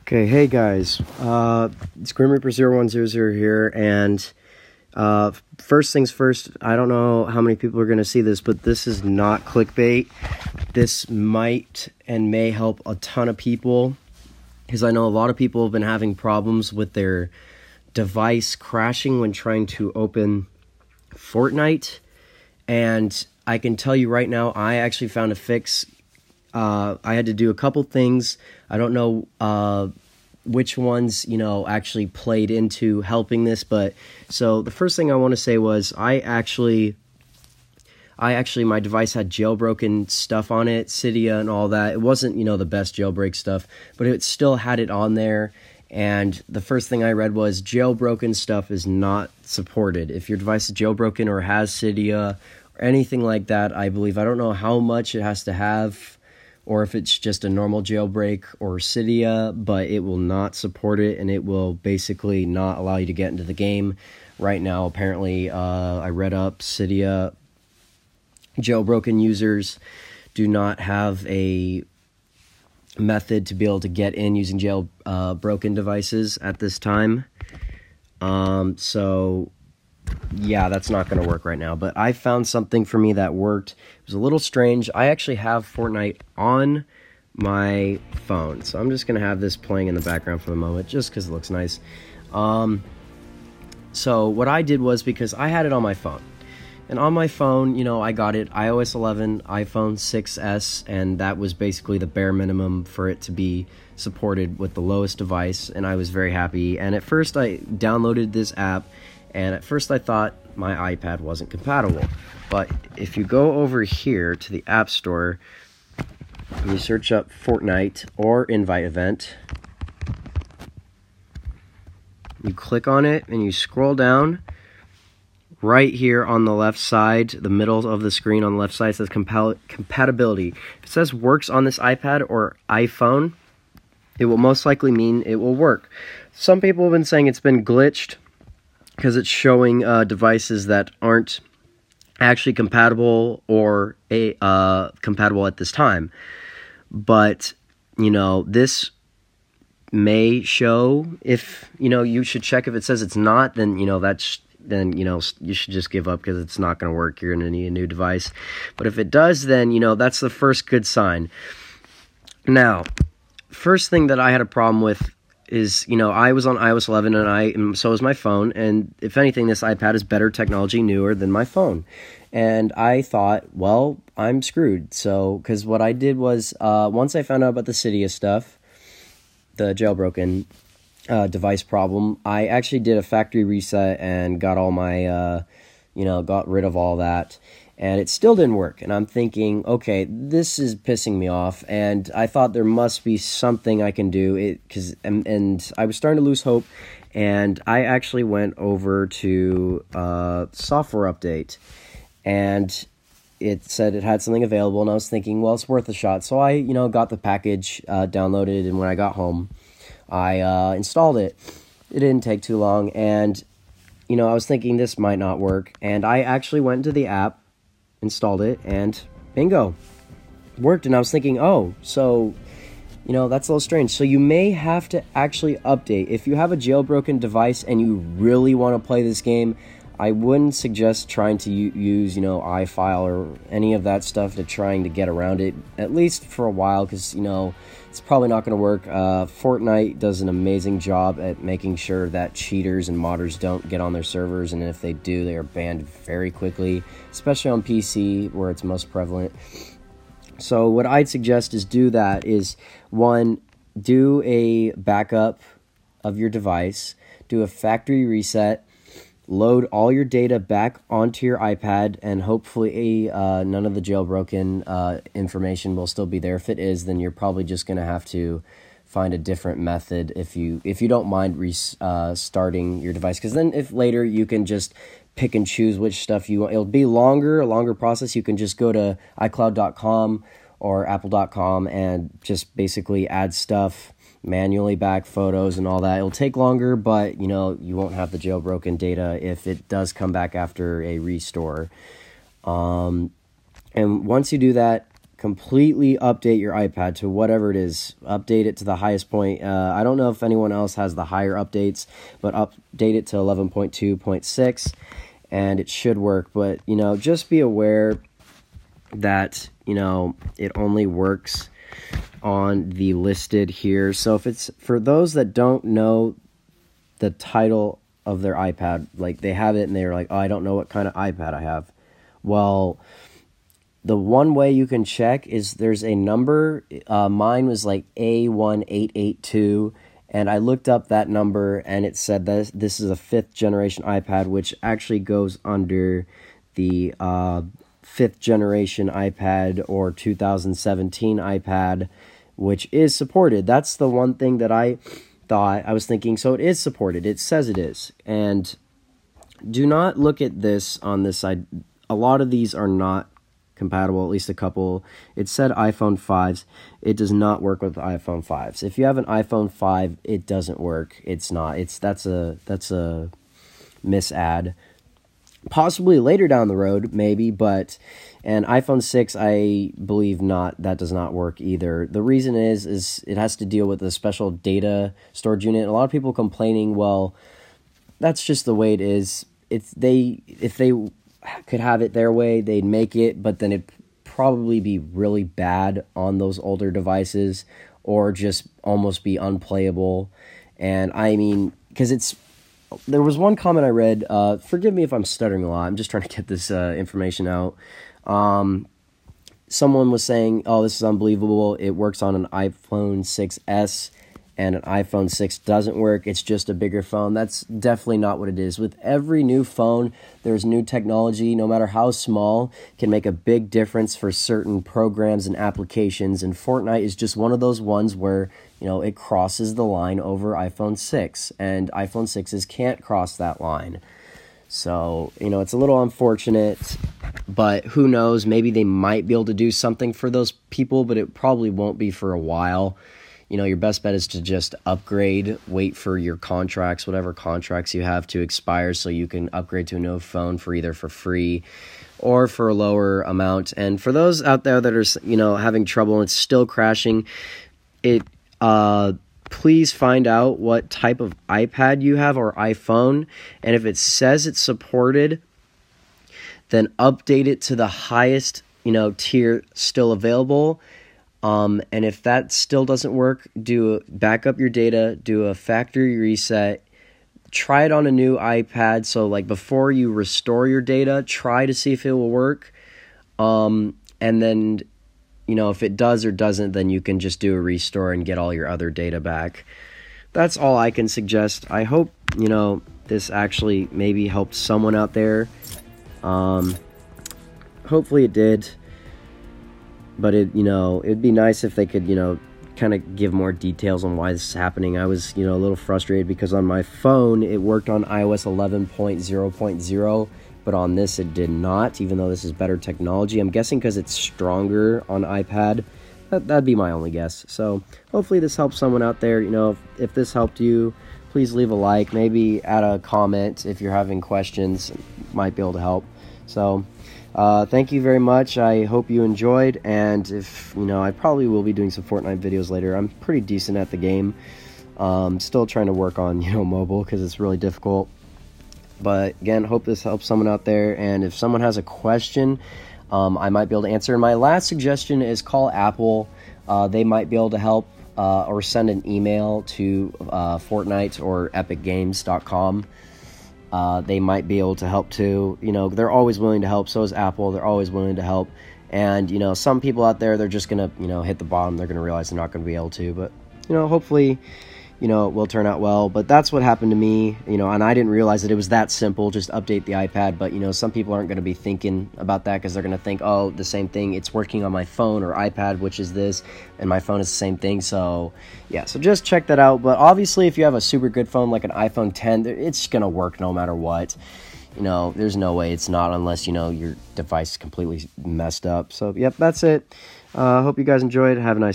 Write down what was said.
Okay, hey guys, it's Grim Reaper 0100 here, and first things first, I don't know how many people are going to see this, but this is not clickbait. This might and may help a ton of people, because I know a lot of people have been having problems with their device crashing when trying to open Fortnite, and I can tell you right now, I actually found a fix. I had to do a couple things. I don't know which ones, actually played into helping this, but so the first thing I want to say was I actually my device had jailbroken stuff on it, Cydia and all that. It wasn't, the best jailbreak stuff, but it still had it on there. And the first thing I read was jailbroken stuff is not supported. If your device is jailbroken or has Cydia or anything like that, I believe, I don't know how much it has to have, or if it's just a normal jailbreak or Cydia, but it will not support it, and it will basically not allow you to get into the game. Right now, apparently, I read up, Cydia jailbroken users do not have a method to be able to get in using jailbroken devices at this time. So yeah, that's not going to work right now, but I found something for me that worked. It was a little strange. I actually have Fortnite on my phone, so I'm just going to have this playing in the background for the moment, just because it looks nice. So what I did was, because I had it on my phone, and on my phone, I got it iOS 11, iPhone 6s, and that was basically the bare minimum for it to be supported with the lowest device, and I was very happy. And at first I downloaded this app, and at first I thought my iPad wasn't compatible. But if you go over here to the App Store, and you search up Fortnite or Invite Event, you click on it, and you scroll down. Right here on the left side, the middle of the screen on the left side, says compatibility. If it says works on this iPad or iPhone, it will most likely mean it will work. Some people have been saying it's been glitched because it's showing devices that aren't actually compatible or compatible at this time. But, this may show, if, you should check. If it says it's not, then, then you should just give up, because it's not going to work. You're going to need a new device. But if it does, then, that's the first good sign. Now, first thing that I had a problem with is, I was on iOS 11, and so was my phone, and if anything, this iPad is better technology, newer than my phone. And I thought, well, I'm screwed. So, because what I did was, once I found out about the Cydia stuff, the jailbroken device problem, I actually did a factory reset and got all my, got rid of all that, and it still didn't work. And I'm thinking, okay, this is pissing me off, and I thought there must be something I can do, and I was starting to lose hope, and I actually went over to software update, and it said it had something available, and I was thinking, well, it's worth a shot. So I, got the package downloaded, and when I got home, I installed it. It didn't take too long, and, I was thinking this might not work, and I actually went into the app, installed it, and bingo, it worked. And I was thinking, oh, so, that's a little strange. So you may have to actually update. If you have a jailbroken device and you really want to play this game, I wouldn't suggest trying to use, iFile or any of that stuff to trying to get around it, at least for a while, because, it's probably not going to work. Fortnite does an amazing job at making sure that cheaters and modders don't get on their servers, and if they do, they are banned very quickly, especially on PC, where it's most prevalent. So what I'd suggest is do that is, one, do a backup of your device, do a factory reset, load all your data back onto your iPad, and hopefully none of the jailbroken information will still be there. If it is, then you're probably just going to have to find a different method if you don't mind restarting your device, because then if later you can just pick and choose which stuff you want. It'll be a longer process. You can just go to iCloud.com or Apple.com and just basically add stuff manually, back photos and all that. It'll take longer, but you won't have the jailbroken data if it does come back after a restore. And once you do that, completely update your iPad to whatever it is. Update it to the highest point. I don't know if anyone else has the higher updates, but update it to 11.2.6 and it should work. But, you know, just be aware that, you know, it only works on the listed here. So if it's for those that don't know the title of their iPad, like they have it and they're like, oh, I don't know what kind of iPad I have. Well, the one way you can check is there's a number. Mine was like A1882, and I looked up that number, and it said that this is a 5th generation iPad, which actually goes under the 5th generation iPad or 2017 iPad, which is supported. That's the one thing that I thought. I was thinking, so it is supported. It says it is. And do not look at this on this side. A lot of these are not compatible, at least a couple. It said iPhone 5s. It does not work with iPhone 5s. If you have an iPhone 5, it doesn't work. It's not. That's a misad. Possibly later down the road, maybe, but an iPhone 6, I believe not. That does not work either. The reason is it has to deal with a special data storage unit. A lot of people complaining, well, that's just the way it is. If they could have it their way, they'd make it, but then it'd probably be really bad on those older devices or just almost be unplayable. And I mean, because there was one comment I read, forgive me if I'm stuttering a lot, I'm just trying to get this information out. Someone was saying, oh, this is unbelievable, it works on an iPhone 6s, and an iPhone 6 doesn't work, it's just a bigger phone. That's definitely not what it is. With every new phone, there's new technology, no matter how small, can make a big difference for certain programs and applications, and Fortnite is just one of those ones where, you know, it crosses the line over iPhone 6, and iPhone 6s can't cross that line. So, you know, it's a little unfortunate, but who knows, maybe they might be able to do something for those people, but it probably won't be for a while. You know, your best bet is to just upgrade, wait for your contracts, whatever contracts you have to expire so you can upgrade to a new phone for either for free or for a lower amount. And for those out there that are, you know, having trouble and it's still crashing, please find out what type of iPad you have or iPhone, and if it says it's supported, then update it to the highest, you know, tier still available. And if that still doesn't work, back up your data, do a factory reset, try it on a new iPad. So like before you restore your data, try to see if it will work. And then, you know, if it does or doesn't, then you can just do a restore and get all your other data back. That's all I can suggest. I hope, you know, this actually maybe helped someone out there. Hopefully it did. But it'd be nice if they could, you know, kind of give more details on why this is happening. I was, you know, a little frustrated because on my phone it worked on iOS 11.0.0, but on this it did not, even though this is better technology. I'm guessing because it's stronger on iPad. That'd be my only guess. So hopefully this helps someone out there. You know, if this helped you, please leave a like, maybe add a comment if you're having questions. Might be able to help. So thank you very much. I hope you enjoyed, and if, you know, I probably will be doing some Fortnite videos later. I'm pretty decent at the game. Still trying to work on, you know, mobile because it's really difficult. But again, hope this helps someone out there, and if someone has a question, I might be able to answer. And my last suggestion is call Apple. They might be able to help, or send an email to Fortnite or epicgames.com. They might be able to help too. You know, they're always willing to help. So is Apple. They're always willing to help. And, you know, some people out there, they're just going to, you know, hit the bottom. They're going to realize they're not going to be able to. But, you know, hopefully, you know, it will turn out well. But that's what happened to me, you know, and I didn't realize that it was that simple. Just update the iPad. But, you know, some people aren't going to be thinking about that because they're going to think, oh, the same thing. It's working on my phone or iPad, which is this. And my phone is the same thing. So, yeah, so just check that out. But obviously, if you have a super good phone like an iPhone 10, it's going to work no matter what. You know, there's no way it's not unless, you know, your device is completely messed up. So, yep, that's it. Hope you guys enjoyed. Have a nice